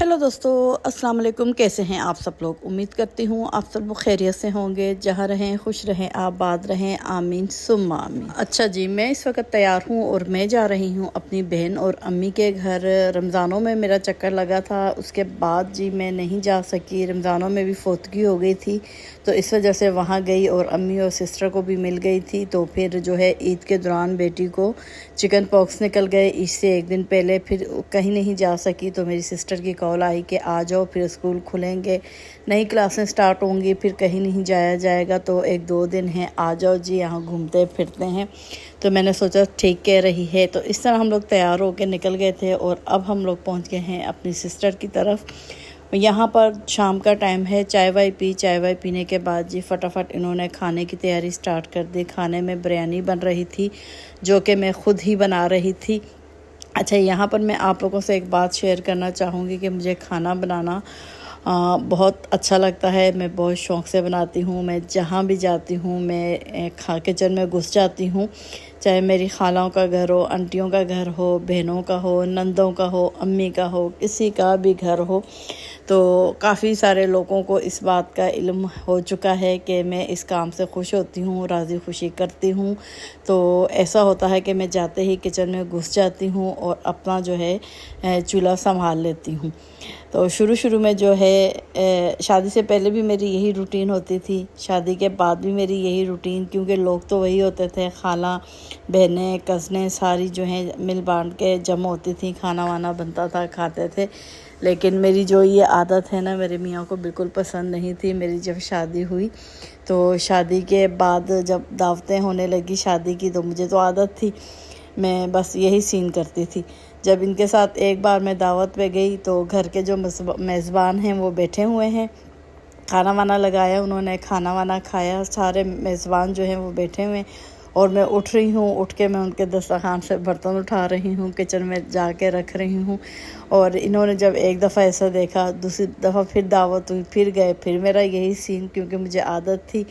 Hello दोस्तों, अस्सलाम वालेकुम। कैसे हैं आप सब लोग? उम्मीद करती हूँ आप सब लोग खैरियत से होंगे। जहाँ रहें खुश रहें, आबाद रहें, आमीन सुम्मा आमीन। अच्छा जी, मैं इस वक्त तैयार हूँ और मैं जा रही हूँ अपनी बहन और अम्मी के घर। रमज़ानों में मेरा चक्कर लगा था, उसके बाद जी मैं नहीं जा सकी। रमज़ानों में भी फोतगी हो गई थी, तो इस वजह से वहाँ गई और अम्मी और सिस्टर को भी मिल गई थी। तो फिर जो है ईद के दौरान बेटी को चिकन पॉक्स निकल गए, इससे एक दिन पहले फिर कहीं नहीं जा सकी। तो मेरी सिस्टर की कॉल आई कि आ जाओ, फिर स्कूल खुलेंगे, नई क्लासें स्टार्ट होंगी, फिर कहीं नहीं जाया जाएगा, तो एक दो दिन हैं, आ जाओ जी, यहाँ घूमते फिरते हैं। तो मैंने सोचा ठीक कह रही है। तो इस तरह हम लोग तैयार होकर निकल गए थे और अब हम लोग पहुँच गए हैं अपनी सिस्टर की तरफ। यहाँ पर शाम का टाइम है, चाय वाय पीने के बाद जी फटाफट इन्होंने खाने की तैयारी स्टार्ट कर दी। खाने में बिरयानी बन रही थी, जो कि मैं ख़ुद ही बना रही थी। अच्छा, यहाँ पर मैं आप लोगों से एक बात शेयर करना चाहूँगी कि मुझे खाना बनाना बहुत अच्छा लगता है। मैं बहुत शौक़ से बनाती हूँ। मैं जहाँ भी जाती हूँ मैं किचन में घुस जाती हूँ, चाहे मेरी खालाओं का घर हो, आंटियों का घर हो, बहनों का हो, नंदों का हो, अम्मी का हो, किसी का भी घर हो। तो काफ़ी सारे लोगों को इस बात का इल्म हो चुका है कि मैं इस काम से खुश होती हूँ, राज़ी खुशी करती हूँ। तो ऐसा होता है कि मैं जाते ही किचन में घुस जाती हूँ और अपना जो है चूल्हा संभाल लेती हूँ। तो शुरू में जो है शादी से पहले भी मेरी यही रूटीन होती थी, शादी के बाद भी मेरी यही रूटीन, क्योंकि लोग तो वही होते थे, खाला बहनें कज़नें सारी जो हैं मिल बांट के जमा होती थी, खाना वाना बनता था, खाते थे। लेकिन मेरी जो ये आदत है ना, मेरे मियाँ को बिल्कुल पसंद नहीं थी। मेरी जब शादी हुई तो शादी के बाद जब दावतें होने लगी शादी की, तो मुझे तो आदत थी, मैं बस यही सीन करती थी। जब इनके साथ एक बार मैं दावत पे गई तो घर के जो मेज़बान हैं वो बैठे हुए हैं, खाना वाना लगाया, उन्होंने खाना वाना खाया, सारे मेज़बान जो हैं वो बैठे हुए हैं और मैं उठ रही हूँ। उठ के मैं उनके दस्तरखान से बर्तन उठा रही हूँ, किचन में जाके रख रही हूँ। और इन्होंने जब एक दफ़ा ऐसा देखा, दूसरी दफ़ा फिर दावत हुई, फिर गए, फिर मेरा यही सीन, क्योंकि मुझे आदत थी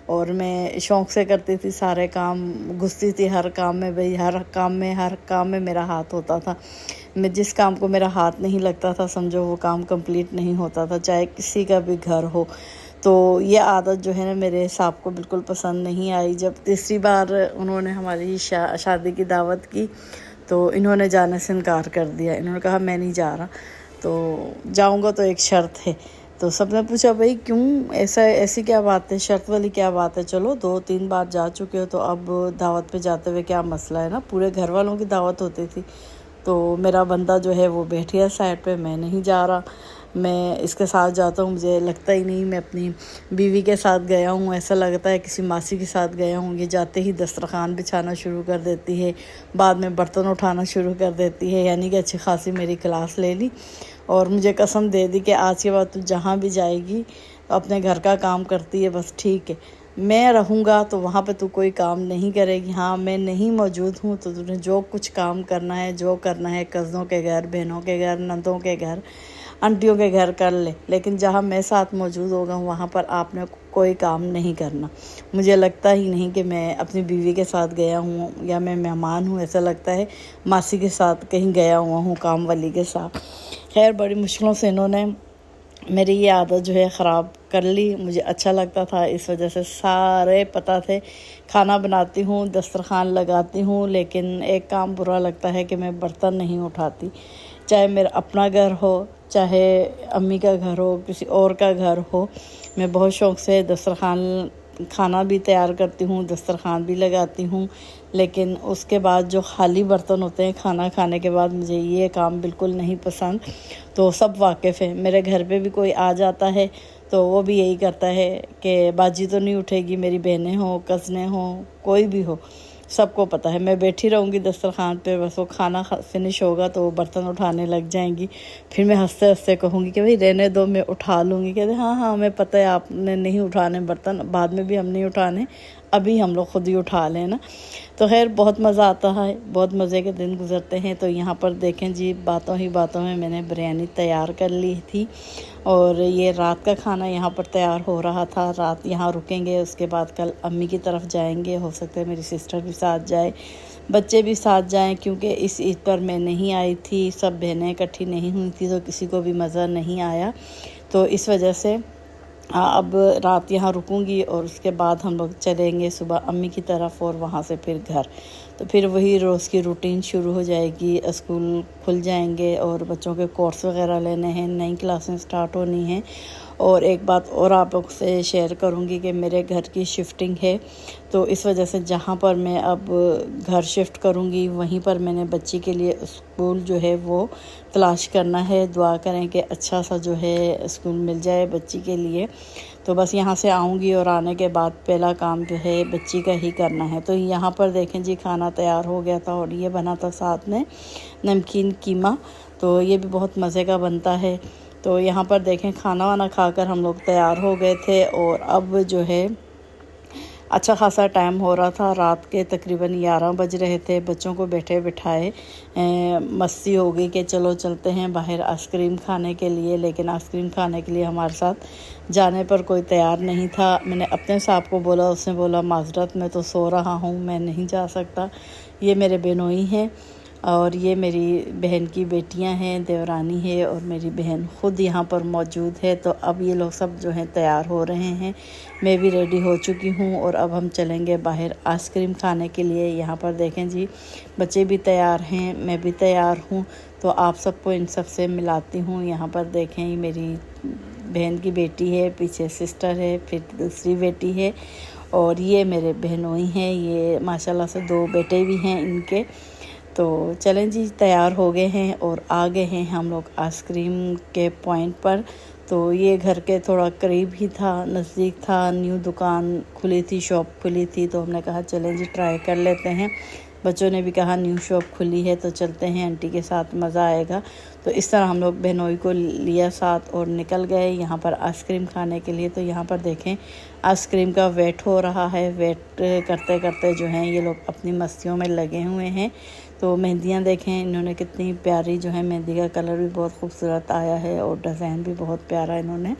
और मैं शौक़ से करती थी सारे काम, घुसती थी हर काम में। भाई हर काम में मेरा हाथ होता था। मैं जिस काम को मेरा हाथ नहीं लगता था, समझो वो काम कंप्लीट नहीं होता था, चाहे किसी का भी घर हो। तो ये आदत जो है ना, मेरे साहब को बिल्कुल पसंद नहीं आई। जब तीसरी बार उन्होंने हमारी शादी की दावत की तो इन्होंने जाने से इनकार कर दिया। इन्होंने कहा मैं नहीं जा रहा, तो जाऊंगा तो एक शर्त है। तो सबने पूछा भाई क्यों, ऐसी क्या बात है, शर्त वाली क्या बात है? चलो 2-3 बार जा चुके हो तो अब दावत पे जाते हुए क्या मसला है ना, पूरे घर वालों की दावत होती थी। तो मेरा बंदा जो है वो बैठ गया साइड पे, मैं नहीं जा रहा, मैं इसके साथ जाता हूँ। मुझे लगता ही नहीं मैं अपनी बीवी के साथ गया हूँ, ऐसा लगता है किसी मासी के साथ गया हूँ। ये जाते ही दस्तरखान बिछाना शुरू कर देती है, बाद में बर्तन उठाना शुरू कर देती है, यानी कि अच्छी खासी मेरी क्लास ले ली और मुझे कसम दे दी कि आज के बाद तू जहाँ भी जाएगी अपने घर का काम करती है, बस ठीक है, मैं रहूँगा तो वहाँ पे तू कोई काम नहीं करेगी। हाँ, मैं नहीं मौजूद हूँ तो तूने जो कुछ काम करना है, जो करना है, कज़नों के घर, बहनों के घर, नंदों के घर, आंटियों के घर कर ले, लेकिन जहाँ मैं साथ मौजूद होगा वहाँ पर आपने कोई काम नहीं करना। मुझे लगता ही नहीं कि मैं अपनी बीवी के साथ गया हूँ या मैं मेहमान हूँ, ऐसा लगता है मासी के साथ कहीं गया हुआ हूँ, काम वाली के साथ। खैर, बड़ी मुश्किलों से इन्होंने मेरी ये आदत जो है ख़राब कर ली। मुझे अच्छा लगता था, इस वजह से सारे पता थे। खाना बनाती हूँ, दस्तरखान लगाती हूँ, लेकिन एक काम बुरा लगता है कि मैं बर्तन नहीं उठाती। चाहे मेरा अपना घर हो, चाहे अम्मी का घर हो, किसी और का घर हो, मैं बहुत शौक़ से दस्तरखान, खाना भी तैयार करती हूँ, दस्तरखान भी लगाती हूँ। लेकिन उसके बाद जो खाली बर्तन होते हैं खाना खाने के बाद, मुझे ये काम बिल्कुल नहीं पसंद। तो सब वाकिफ़ है, मेरे घर पे भी कोई आ जाता है तो वो भी यही करता है कि बाजी तो नहीं उठेगी, मेरी बहनें हों, कज़नें हों, कोई भी हो, सबको पता है मैं बैठी रहूँगी दस्तरखान पे, बस वो खाना फिनिश होगा तो वो बर्तन उठाने लग जाएंगी। फिर मैं हंसते हंसते कहूँगी कि भाई रहने दो, मैं उठा लूँगी। कहते हाँ हाँ हमें पता है आपने नहीं उठाने बर्तन, बाद में भी हम नहीं उठाने, अभी हम लोग खुद ही उठा लें ना। तो खैर बहुत मज़ा आता है, बहुत मज़े के दिन गुजरते हैं। तो यहाँ पर देखें जी, बातों ही बातों में मैंने बिरयानी तैयार कर ली थी और ये रात का खाना यहाँ पर तैयार हो रहा था। रात यहाँ रुकेंगे, उसके बाद कल अम्मी की तरफ जाएंगे, हो सकता है मेरी सिस्टर भी साथ जाए। बच्चे भी साथ जाएं, क्योंकि इस ईद पर मैं नहीं आई थी, सब बहनें इकट्ठी नहीं हुई थी तो किसी को भी मज़ा नहीं आया। तो इस वजह से अब रात यहाँ रुकूंगी और उसके बाद हम लोग चलेंगे सुबह अम्मी की तरफ और वहाँ से फिर घर। तो फिर वही रोज़ की रूटीन शुरू हो जाएगी, स्कूल खुल जाएंगे और बच्चों के कोर्स वगैरह लेने हैं, नई क्लासें स्टार्ट होनी हैं। और एक बात और आप लोग से शेयर करूंगी कि मेरे घर की शिफ्टिंग है, तो इस वजह से जहाँ पर मैं अब घर शिफ्ट करूंगी वहीं पर मैंने बच्ची के लिए स्कूल जो है वो तलाश करना है। दुआ करें कि अच्छा सा जो है स्कूल मिल जाए बच्ची के लिए। तो बस यहाँ से आऊँगी और आने के बाद पहला काम जो है बच्ची का ही करना है। तो यहाँ पर देखें जी, खाना तैयार हो गया था और ये बना था साथ में नमकीन कीमा, तो ये भी बहुत मज़े का बनता है। तो यहाँ पर देखें खाना वाना खाकर हम लोग तैयार हो गए थे और अब जो है अच्छा खासा टाइम हो रहा था, रात के तकरीबन 11 बज रहे थे। बच्चों को बैठे बिठाए मस्ती हो गई कि चलो चलते हैं बाहर आइसक्रीम खाने के लिए, लेकिन आइसक्रीम खाने के लिए हमारे साथ जाने पर कोई तैयार नहीं था। मैंने अपने साहब को बोला, उसने बोला माजरत मैं तो सो रहा हूँ, मैं नहीं जा सकता। ये मेरे बेनोई हैं और ये मेरी बहन की बेटियां हैं, देवरानी है और मेरी बहन ख़ुद यहाँ पर मौजूद है। तो अब ये लोग सब जो हैं तैयार हो रहे हैं, मैं भी रेडी हो चुकी हूँ और अब हम चलेंगे बाहर आइसक्रीम खाने के लिए। यहाँ पर देखें जी, बच्चे भी तैयार हैं, मैं भी तैयार हूँ। तो आप सबको इन सब से मिलाती हूँ। यहाँ पर देखें, ये मेरी बहन की बेटी है, पीछे सिस्टर है, फिर दूसरी बेटी है और ये मेरे बहनोई हैं। ये माशाल्लाह से 2 बेटे भी हैं इनके। तो चलें जी, तैयार हो गए हैं और आ गए हैं हम लोग आइसक्रीम के पॉइंट पर। तो ये घर के थोड़ा करीब ही था, नज़दीक था, न्यू दुकान खुली थी, शॉप खुली थी। तो हमने कहा चलें जी ट्राई कर लेते हैं। बच्चों ने भी कहा न्यू शॉप खुली है तो चलते हैं, आंटी के साथ मज़ा आएगा। तो इस तरह हम लोग बहनोई को लिया साथ और निकल गए यहाँ पर आइसक्रीम खाने के लिए। तो यहाँ पर देखें आइसक्रीम का वेट हो रहा है। वेट करते करते जो हैं ये लोग अपनी मस्तियों में लगे हुए हैं। तो मेहंदियाँ देखें इन्होंने कितनी प्यारी, जो है मेहंदी का कलर भी बहुत खूबसूरत आया है और डिज़ाइन भी बहुत प्यारा इन्होंने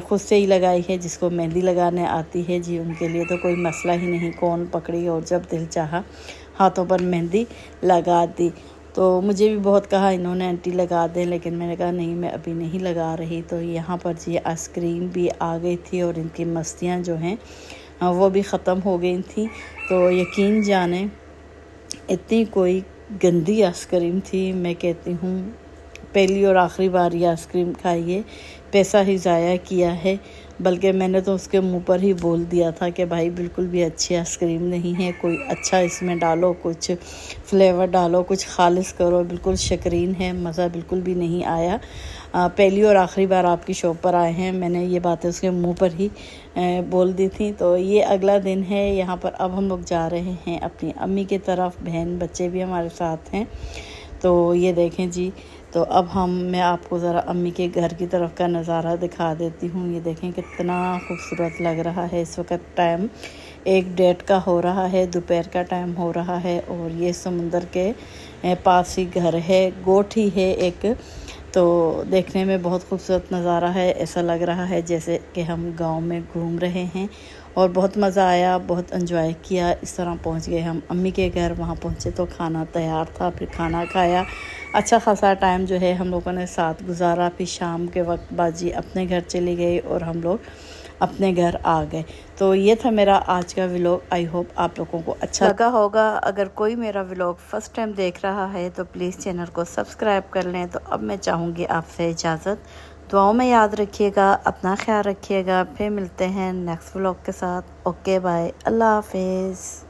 ख़ुद से ही लगाई है। जिसको मेहंदी लगाने आती है जी, उनके लिए तो कोई मसला ही नहीं, कौन पकड़ी और जब दिल चाहा हाथों पर मेहंदी लगा दी। तो मुझे भी बहुत कहा इन्होंने आंटी लगा दें, लेकिन मैंने कहा नहीं, मैं अभी नहीं लगा रही। तो यहाँ पर जी आइसक्रीम भी आ गई थी और इनकी मस्तियाँ जो हैं वो भी ख़त्म हो गई थी। तो यकीन जाने इतनी कोई गंदी आइसक्रीम थी, मैं कहती हूँ पहली और आखिरी बार ये आइसक्रीम खाई है, पैसा ही ज़ाया किया है। बल्कि मैंने तो उसके मुंह पर ही बोल दिया था कि भाई बिल्कुल भी अच्छी आइसक्रीम नहीं है, कोई अच्छा इसमें डालो, कुछ फ्लेवर डालो, कुछ खालिस करो, बिल्कुल शकरीन है, मज़ा बिल्कुल भी नहीं आया। पहली और आखिरी बार आपकी शॉप पर आए हैं, मैंने ये बातें उसके मुंह पर ही बोल दी थी। तो ये अगला दिन है यहाँ पर। अब हम लोग जा रहे हैं अपनी अम्मी की तरफ, बहन बच्चे भी हमारे साथ हैं। तो ये देखें जी, तो अब मैं आपको ज़रा अम्मी के घर की तरफ का नज़ारा दिखा देती हूँ। ये देखें कितना खूबसूरत लग रहा है। इस वक्त टाइम 1:30 का हो रहा है, दोपहर का टाइम हो रहा है और ये समुंदर के पास ही घर है, गोट ही है एक। तो देखने में बहुत खूबसूरत नज़ारा है, ऐसा लग रहा है जैसे कि हम गांव में घूम रहे हैं और बहुत मज़ा आया, बहुत एंजॉय किया। इस तरह पहुंच गए हम अम्मी के घर। वहां पहुंचे तो खाना तैयार था, फिर खाना खाया, अच्छा खासा टाइम जो है हम लोगों ने साथ गुजारा। फिर शाम के वक्त बाजी अपने घर चली गई और हम लोग अपने घर आ गए। तो ये था मेरा आज का व्लॉग। आई होप आप लोगों को अच्छा लगा होगा। अगर कोई मेरा व्लॉग फर्स्ट टाइम देख रहा है तो प्लीज़ चैनल को सब्सक्राइब कर लें। तो अब मैं चाहूँगी आपसे इजाज़त, दुआओं में याद रखिएगा, अपना ख्याल रखिएगा। फिर मिलते हैं नेक्स्ट व्लॉग के साथ। ओके बाय, अल्लाह हाफिज़।